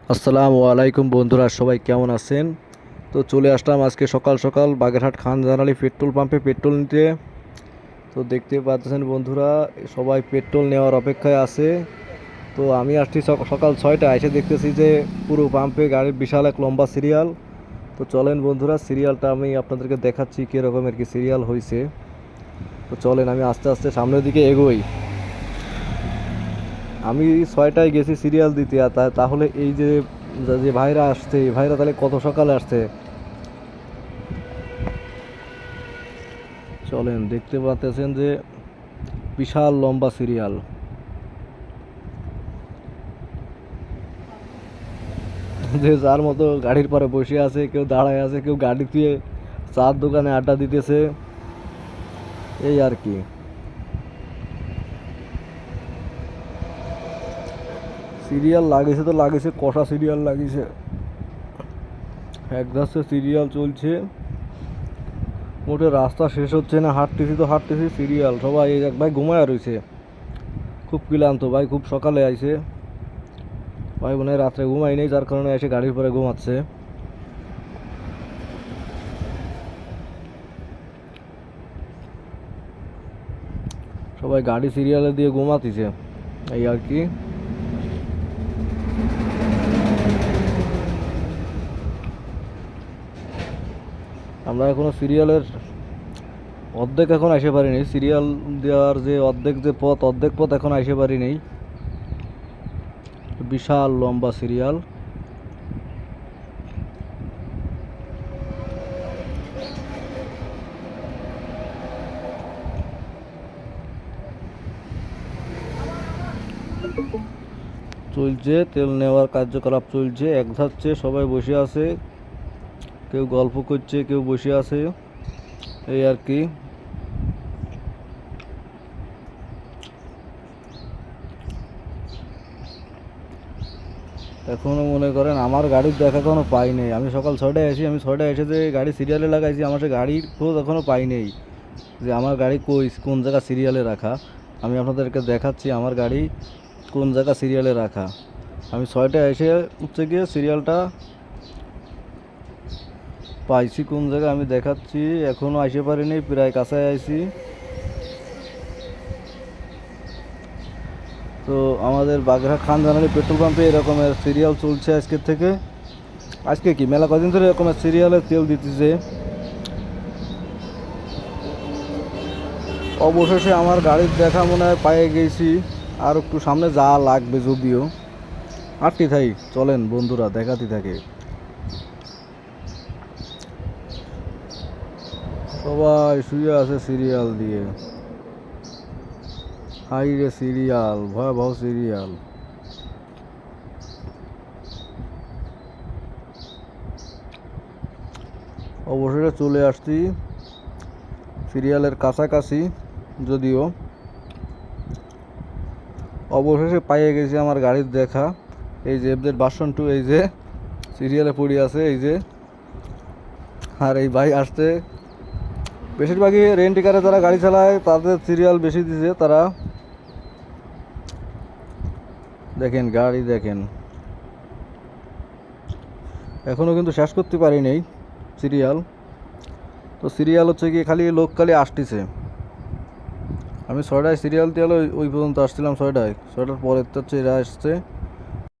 আসসালামু আলাইকুম বন্ধুরা, সবাই কেমন আছেন? তো চলে আসলাম আজকে সকাল সকাল বাগেরহাট খান জানালি পেট্রোল পাম্পে পেট্রোল নিতে। তো দেখতে পাচ্ছেন বন্ধুরা, সবাই পেট্রোল নেওয়ার অপেক্ষায় আছে। তো আমি আসছি সকাল 6টায়, এসে দেখতেছি যে পুরো পাম্পে গাড়ির বিশাল এক লম্বা সিরিয়াল। তো চলেন বন্ধুরা, সিরিয়ালটা আমি আপনাদেরকে দেখাচ্ছি কীরকমের কি সিরিয়াল হয়েছে। তো চলেন আমি আস্তে আস্তে সামনের দিকে এগোই। আমি 6টায় গেছি সিরিয়াল দিতে, আর তাহলে এই যে যে ভাইরা আসছে, এই ভাইরা তাহলে কত সকালে আসছে। চলেন, দেখতে পাচ্ছেন যে বিশাল লম্বা সিরিয়াল। যে যার মতো গাড়ির পরে বসে আছে, কেউ দাঁড়ায় আছে, কেউ গাড়ি দিয়ে চার দোকানে আড্ডা দিতেছে, এই আর কি। সিরিয়াল লাগিয়েছে তো লাগিয়েছে, কষা সিরিয়াল লাগিয়েছে, একদাসে সিরিয়াল চলছে। মোটে রাস্তা শেষ হচ্ছে না, হাঁটতেছি তো হাঁটতেছি, সিরিয়াল সবাই এই এক ভাই ঘুমায় রয়েছে, খুব ক্লান্ত ভাই, খুব সকালে আইছে ভাই, মনে হয় রাত্রে ঘুমাই নেই, যার কারণে এসে গাড়ির পরে ঘুমাচ্ছে। সবাই গাড়ি সিরিয়ালে দিয়ে ঘুমাতিছে, এই আর কি। আমরা এখনো সিরিয়ালের অর্ধেক এখন আসে পারিনি, সিরিয়াল দেওয়ার যে অর্ধেক পথ এখন আসে পারিনি। বিশাল লম্বা সিরিয়াল। চলছে, তেল নেওয়ার কার্যকলাপ চলছে, এক ধাচ্ছে সবাই বসে আছে, কেউ গল্প করছে, কেউ বসে আছে, এই আর কি। এখনও মনে করেন আমার গাড়ির দেখা এখনও পাই নেই। আমি সকাল 6টায় আসি, আমি 6টায় এসে যে গাড়ি সিরিয়ালে লাগাইছি, আমার সে গাড়ির খোঁজ এখনও পাই নেই, যে আমার গাড়ি কোন জায়গা সিরিয়ালে রাখা। আমি আপনাদেরকে দেখাচ্ছি আমার গাড়ি কোন জায়গা সিরিয়ালে রাখা। আমি 6টায় এসে হচ্ছে গিয়ে সিরিয়ালটা পাইছি কোন জায়গায় আমি দেখাচ্ছি, এখনও আসতে পারিনি, প্রায় কাছায় আইছি। তো আমাদের বাগেরহাট খান জানালি পেট্রোল পাম্পে এরকমের সিরিয়াল চলছে আজকের থেকে। আজকে কি মেলা কদিন ধরে এরকমের সিরিয়ালে তেল দিতেছে। অবশেষে আমার গাড়ির দেখা মনে হয় পায়ে গেছি, আর একটু সামনে যাওয়া লাগবে যদিও। আটটি থাই, চলেন বন্ধুরা দেখাতে থাকে। সবাই শুয়ে আছে সিরিয়াল দিয়ে, হাই রে সিরিয়াল, ভয়াবহ সিরিয়াল। অবশেষে চলে আসছি সিরিয়ালের কাছাকাছি, যদিও অবশেষে পাইয়ে গেছি আমার গাড়ির দেখা। এই যে FZ-2, এই যে সিরিয়ালে পড়ে আছে, এই যে। আর এই ভাই আসছে, বেশিরভাগই রেন্টিকারে যারা গাড়ি চালায় তাদের সিরিয়াল বেশি দিছে তারা। দেখেন গাড়ি দেখেন, এখনও কিন্তু শেষ করতে পারি নেই সিরিয়াল। তো সিরিয়াল হচ্ছে কি খালি লোক খালি আসতেছে। আমি 6টায় সিরিয়াল দিয়ে ওই পর্যন্ত আসছিলাম, 6টার পরে তো হচ্ছে এরা আসছে।